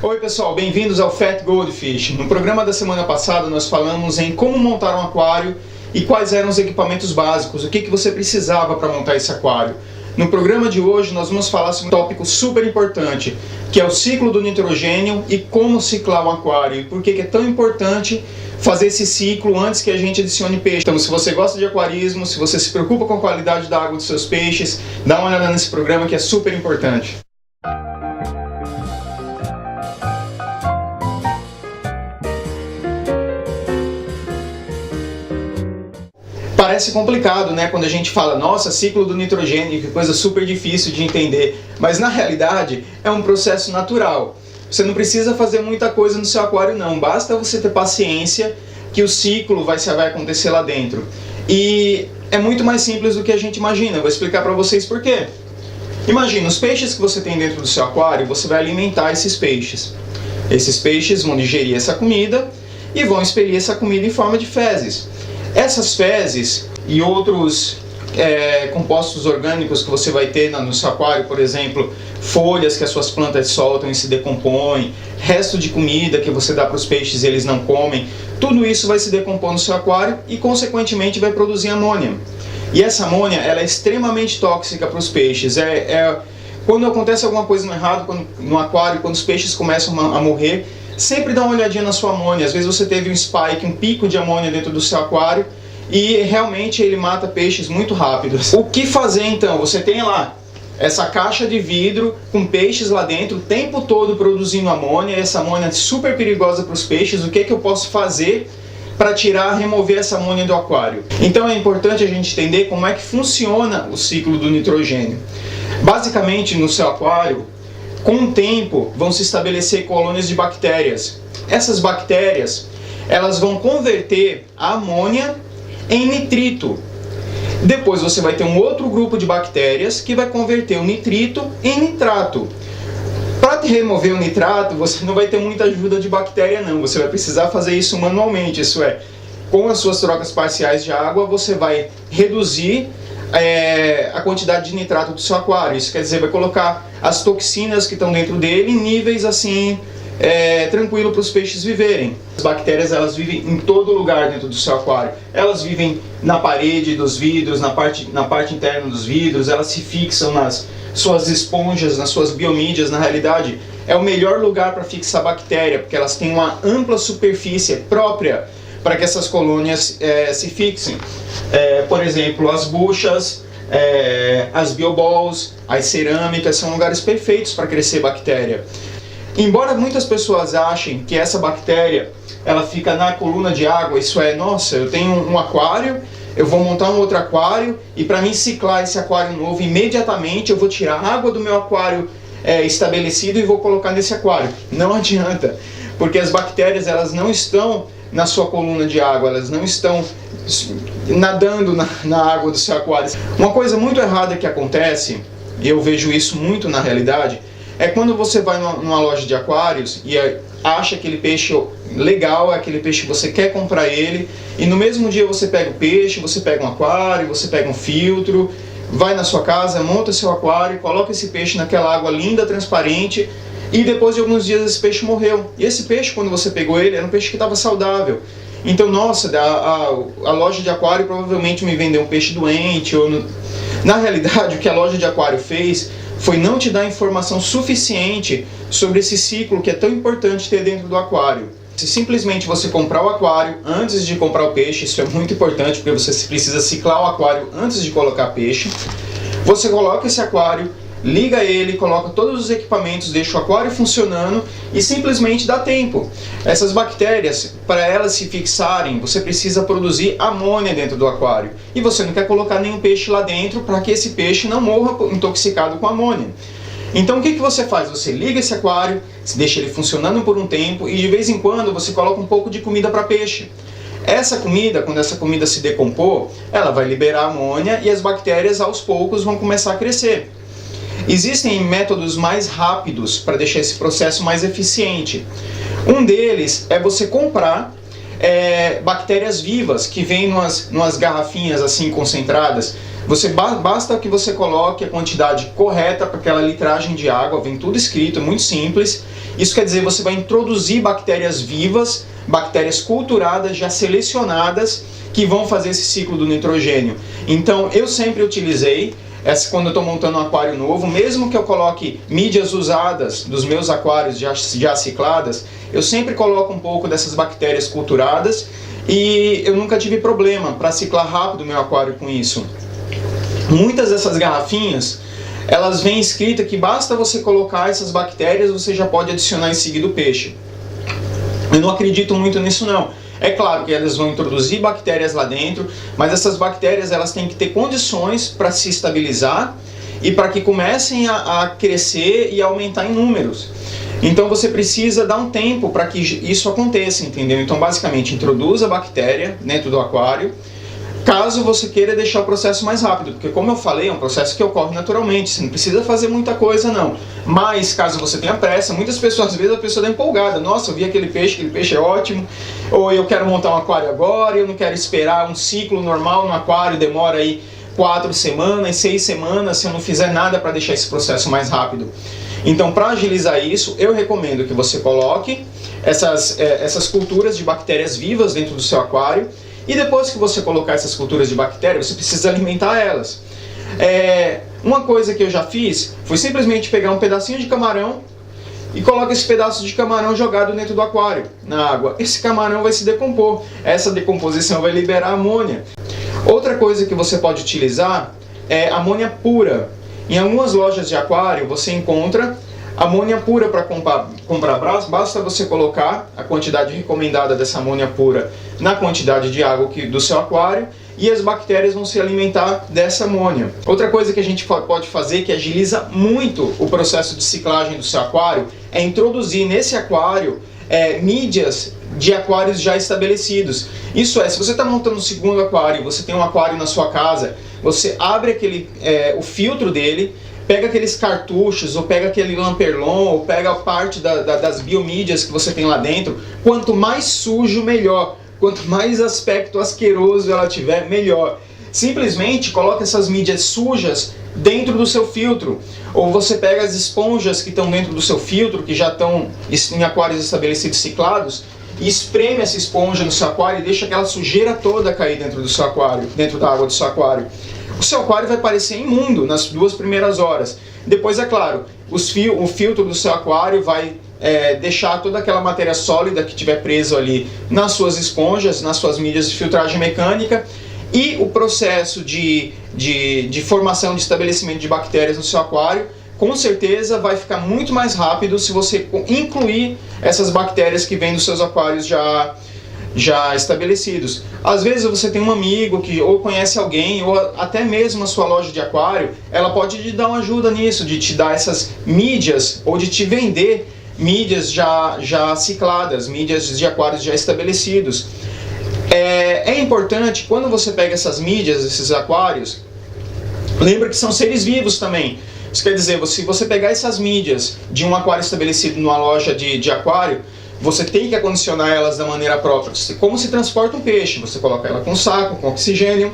Oi pessoal, bem-vindos ao Fat Goldfish. No programa da semana passada nós falamos em como montar um aquário e quais eram os equipamentos básicos, o que você precisava para montar esse aquário. No programa de hoje nós vamos falar sobre um tópico super importante, que é o ciclo do nitrogênio e como ciclar o aquário, e por que é tão importante fazer esse ciclo antes que a gente adicione peixe. Então, se você gosta de aquarismo, se você se preocupa com a qualidade da água dos seus peixes, dá uma olhada nesse programa que é super importante. Parece complicado, né? Quando a gente fala, nossa, ciclo do nitrogênio, que coisa super difícil de entender. Mas na realidade é um processo natural. Você não precisa fazer muita coisa no seu aquário não, basta você ter paciência que o ciclo vai acontecer lá dentro. E é muito mais simples do que a gente imagina, eu vou explicar para vocês por quê. Imagina, os peixes que você tem dentro do seu aquário, você vai alimentar esses peixes. Esses peixes vão digerir essa comida e vão expelir essa comida em forma de fezes. Essas fezes e outros compostos orgânicos que você vai ter no seu aquário, por exemplo, folhas que as suas plantas soltam e se decompõem, resto de comida que você dá para os peixes e eles não comem, tudo isso vai se decompor no seu aquário e consequentemente vai produzir amônia. E essa amônia ela é extremamente tóxica para os peixes. Quando acontece alguma coisa errada no aquário, quando os peixes começam a morrer, sempre dá uma olhadinha na sua amônia. Às vezes você teve um spike, um pico de amônia dentro do seu aquário e realmente ele mata peixes muito rápido. O que fazer então? Você tem lá essa caixa de vidro com peixes lá dentro o tempo todo produzindo amônia, essa amônia é super perigosa para os peixes. O que eu posso fazer para remover essa amônia do aquário? Então é importante a gente entender como é que funciona o ciclo do nitrogênio. Basicamente no seu aquário, com o tempo, vão se estabelecer colônias de bactérias. Essas bactérias, elas vão converter a amônia em nitrito. Depois você vai ter um outro grupo de bactérias que vai converter o nitrito em nitrato. Para remover o nitrato, você não vai ter muita ajuda de bactéria não. Você vai precisar fazer isso manualmente. Isso é, com as suas trocas parciais de água, você vai reduzir a quantidade de nitrato do seu aquário. Isso quer dizer, vai colocar as toxinas que estão dentro dele em níveis assim tranquilo para os peixes viverem. As bactérias elas vivem em todo lugar dentro do seu aquário. Elas vivem na parede dos vidros, na parte interna dos vidros, elas se fixam nas suas esponjas, nas suas biomídias. Na realidade é o melhor lugar para fixar bactéria, porque elas têm uma ampla superfície própria para que essas colônias se fixem. Por exemplo, as buchas, as bioballs, as cerâmicas são lugares perfeitos para crescer bactéria. Embora muitas pessoas achem que essa bactéria ela fica na coluna de água, isso é, nossa, eu tenho um aquário, eu vou montar um outro aquário e para mim ciclar esse aquário novo, imediatamente eu vou tirar a água do meu aquário estabelecido e vou colocar nesse aquário. Não adianta, porque as bactérias elas não estão na sua coluna de água, elas não estão nadando na água do seu aquário. Uma coisa muito errada que acontece, e eu vejo isso muito na realidade, é quando você vai numa loja de aquários e acha aquele peixe legal, é aquele peixe que você quer comprar ele, e no mesmo dia você pega o peixe, você pega um aquário, você pega um filtro, vai na sua casa, monta seu aquário, coloca esse peixe naquela água linda, transparente, e depois de alguns dias esse peixe morreu. E esse peixe, quando você pegou ele, era um peixe que estava saudável. Então, nossa, a loja de aquário provavelmente me vendeu um peixe doente. Na realidade, o que a loja de aquário fez foi não te dar informação suficiente sobre esse ciclo que é tão importante ter dentro do aquário. Se simplesmente você comprar o aquário antes de comprar o peixe, isso é muito importante porque você precisa ciclar o aquário antes de colocar peixe. Você coloca esse aquário, liga ele, coloca todos os equipamentos, deixa o aquário funcionando e simplesmente dá tempo. Essas bactérias, para elas se fixarem, você precisa produzir amônia dentro do aquário. E você não quer colocar nenhum peixe lá dentro para que esse peixe não morra intoxicado com amônia. Então o que você faz? Você liga esse aquário, deixa ele funcionando por um tempo e de vez em quando você coloca um pouco de comida para peixe. Essa comida, quando essa comida se decompor, ela vai liberar amônia e as bactérias aos poucos vão começar a crescer. Existem métodos mais rápidos para deixar esse processo mais eficiente. Um deles é você comprar bactérias vivas que vêm numas garrafinhas assim concentradas. Basta que você coloque a quantidade correta para aquela litragem de água, vem tudo escrito, é muito simples. Isso quer dizer, você vai introduzir bactérias vivas, bactérias culturadas, já selecionadas, que vão fazer esse ciclo do nitrogênio. Então, eu sempre utilizei, quando eu estou montando um aquário novo, mesmo que eu coloque mídias usadas dos meus aquários já cicladas, eu sempre coloco um pouco dessas bactérias culturadas e eu nunca tive problema para ciclar rápido o meu aquário com isso. Muitas dessas garrafinhas, elas vêm escrita que basta você colocar essas bactérias, você já pode adicionar em seguida o peixe. Eu não acredito muito nisso não. É claro que elas vão introduzir bactérias lá dentro, mas essas bactérias elas têm que ter condições para se estabilizar e para que comecem a crescer e aumentar em números. Então você precisa dar um tempo para que isso aconteça, entendeu? Então basicamente introduza a bactéria dentro do aquário, caso você queira deixar o processo mais rápido, porque como eu falei, é um processo que ocorre naturalmente, você não precisa fazer muita coisa não. Mas caso você tenha pressa, muitas pessoas, às vezes a pessoa está empolgada, nossa, eu vi aquele peixe é ótimo, ou eu quero montar um aquário agora, eu não quero esperar um ciclo normal no aquário, demora aí 4 semanas, 6 semanas, se eu não fizer nada para deixar esse processo mais rápido. Então, para agilizar isso, eu recomendo que você coloque essas culturas de bactérias vivas dentro do seu aquário. E depois que você colocar essas culturas de bactérias, você precisa alimentar elas. Uma coisa que eu já fiz foi simplesmente pegar um pedacinho de camarão e coloca esse pedaço de camarão jogado dentro do aquário, na água. Esse camarão vai se decompor. Essa decomposição vai liberar amônia. Outra coisa que você pode utilizar é amônia pura. Em algumas lojas de aquário você encontra amônia pura para comprar. Basta você colocar a quantidade recomendada dessa amônia pura na quantidade de água do seu aquário e as bactérias vão se alimentar dessa amônia. Outra coisa que a gente pode fazer que agiliza muito o processo de ciclagem do seu aquário é introduzir nesse aquário mídias de aquários já estabelecidos. Isso se você está montando um segundo aquário, você tem um aquário na sua casa, você abre o filtro dele, pega aqueles cartuchos, ou pega aquele lamperlon, ou pega parte das biomídias que você tem lá dentro. Quanto mais sujo, melhor. Quanto mais aspecto asqueroso ela tiver, melhor. Simplesmente coloca essas mídias sujas dentro do seu filtro. Ou você pega as esponjas que estão dentro do seu filtro, que já estão em aquários estabelecidos ciclados, e espreme essa esponja no seu aquário e deixa aquela sujeira toda cair dentro do seu aquário, dentro da água do seu aquário. O seu aquário vai parecer imundo nas 2 primeiras horas. Depois, é claro, o filtro do seu aquário vai deixar toda aquela matéria sólida que estiver preso ali nas suas esponjas, nas suas mídias de filtragem mecânica, e o processo de formação de estabelecimento de bactérias no seu aquário com certeza vai ficar muito mais rápido se você incluir essas bactérias que vêm dos seus aquários já estabelecidos. Às vezes você tem um amigo que ou conhece alguém, ou até mesmo a sua loja de aquário, ela pode te dar uma ajuda nisso, de te dar essas mídias, ou de te vender mídias já cicladas, mídias de aquários já estabelecidos. É importante, quando você pega essas mídias, esses aquários, lembra que são seres vivos também. Isso quer dizer, se você pegar essas mídias de um aquário estabelecido numa loja de aquário, você tem que acondicionar elas da maneira própria. Como se transporta um peixe, você coloca ela com saco, com oxigênio,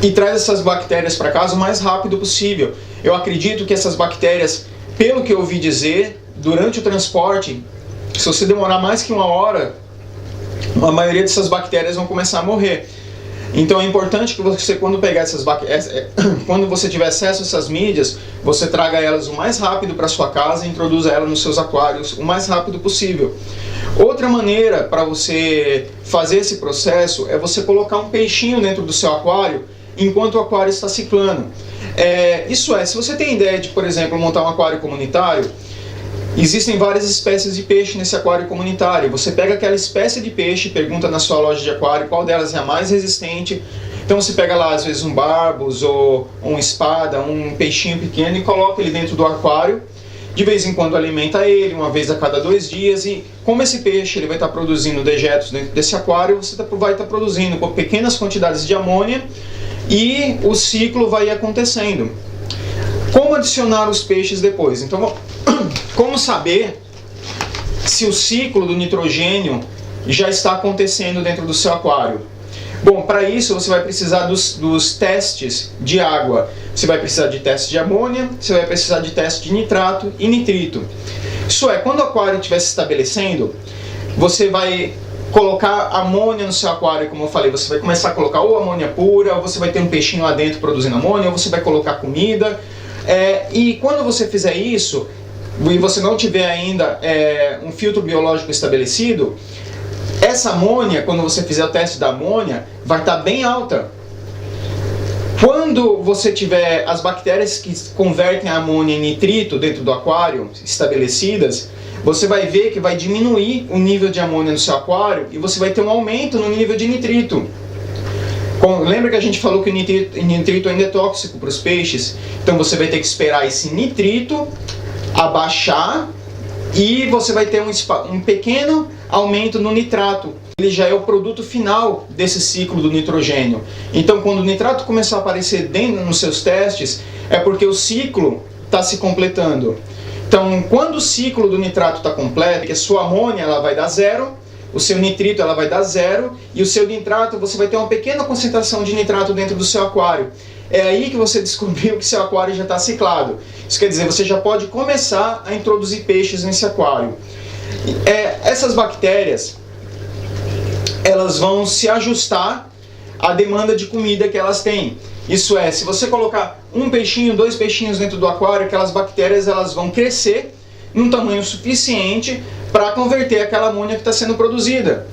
e traz essas bactérias para casa o mais rápido possível. Eu acredito que essas bactérias, pelo que eu ouvi dizer, durante o transporte, se você demorar mais que 1 hora, a maioria dessas bactérias vão começar a morrer. Então é importante que você, quando você tiver acesso a essas mídias, você traga elas o mais rápido para sua casa e introduza elas nos seus aquários o mais rápido possível. Outra maneira para você fazer esse processo é você colocar um peixinho dentro do seu aquário enquanto o aquário está ciclando. Se você tem ideia de, por exemplo, montar um aquário comunitário, existem várias espécies de peixe nesse aquário comunitário. Você pega aquela espécie de peixe, pergunta na sua loja de aquário qual delas é a mais resistente. Então você pega lá, às vezes, um barbos ou um espada, um peixinho pequeno e coloca ele dentro do aquário. De vez em quando alimenta ele, uma vez a cada 2 dias. E como esse peixe ele vai estar produzindo dejetos dentro desse aquário, você vai estar produzindo com pequenas quantidades de amônia e o ciclo vai acontecendo. Como adicionar os peixes depois? Então, como saber se o ciclo do nitrogênio já está acontecendo dentro do seu aquário? Bom, para isso você vai precisar dos testes de água. Você vai precisar de teste de amônia, você vai precisar de teste de nitrato e nitrito. Isso é, quando o aquário estiver se estabelecendo, você vai colocar amônia no seu aquário, como eu falei, você vai começar a colocar ou amônia pura, ou você vai ter um peixinho lá dentro produzindo amônia, ou você vai colocar comida. E quando você fizer isso, e você não tiver ainda um filtro biológico estabelecido, essa amônia, quando você fizer o teste da amônia, vai estar bem alta. Quando você tiver as bactérias que convertem a amônia em nitrito dentro do aquário estabelecidas, você vai ver que vai diminuir o nível de amônia no seu aquário e você vai ter um aumento no nível de nitrito. Lembra que a gente falou que o nitrito ainda é tóxico para os peixes? Então você vai ter que esperar esse nitrito abaixar e você vai ter um pequeno aumento no nitrato. Ele já é o produto final desse ciclo do nitrogênio. Então, quando o nitrato começar a aparecer dentro nos seus testes, é porque o ciclo está se completando. Então, quando o ciclo do nitrato está completo, a sua amônia ela vai dar 0, o seu nitrito ela vai dar 0, e o seu nitrato, você vai ter uma pequena concentração de nitrato dentro do seu aquário. É aí que você descobriu que seu aquário já está ciclado. Isso quer dizer, você já pode começar a introduzir peixes nesse aquário. Essas bactérias, elas vão se ajustar à demanda de comida que elas têm. Isso é, se você colocar um peixinho, 2 peixinhos dentro do aquário, aquelas bactérias elas vão crescer num tamanho suficiente para converter aquela amônia que está sendo produzida.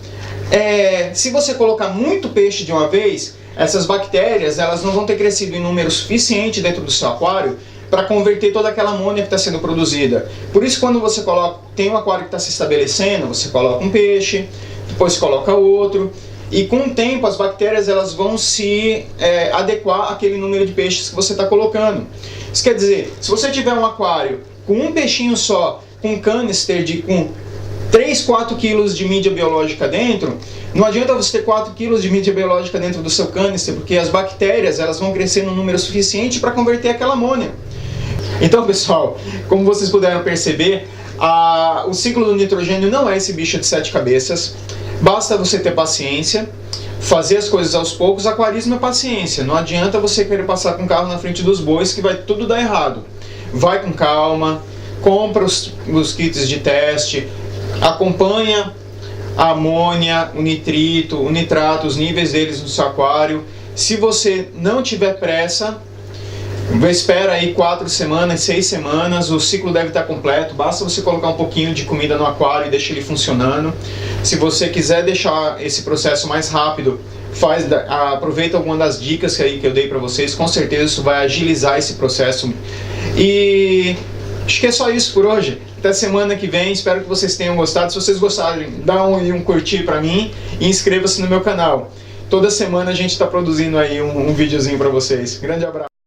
Se você colocar muito peixe de uma vez, essas bactérias elas não vão ter crescido em número suficiente dentro do seu aquário para converter toda aquela amônia que está sendo produzida. Por isso, quando você tem um aquário que está se estabelecendo, você coloca um peixe, depois coloca outro, e com o tempo as bactérias elas vão se adequar àquele número de peixes que você está colocando. Isso quer dizer, se você tiver um aquário com um peixinho só, com um canister com 3, 4 quilos de mídia biológica dentro, não adianta você ter 4 quilos de mídia biológica dentro do seu canister, porque as bactérias elas vão crescer num número suficiente para converter aquela amônia. Então, pessoal, como vocês puderam perceber, o ciclo do nitrogênio não é esse bicho de 7 cabeças. Basta você ter paciência, fazer as coisas aos poucos. Aquarismo é paciência. Não adianta você querer passar com o carro na frente dos bois que vai tudo dar errado. Vai com calma, compra os kits de teste, acompanha a amônia, o nitrito, o nitrato, os níveis deles no seu aquário. Se você não tiver pressa, espera aí 4 semanas, 6 semanas, o ciclo deve estar completo. Basta você colocar um pouquinho de comida no aquário e deixar ele funcionando. Se você quiser deixar esse processo mais rápido, aproveita alguma das dicas que eu dei para vocês. Com certeza isso vai agilizar esse processo. E acho que é só isso por hoje. Até semana que vem, espero que vocês tenham gostado. Se vocês gostarem, dá um curtir para mim e inscreva-se no meu canal. Toda semana a gente está produzindo aí um videozinho para vocês. Grande abraço!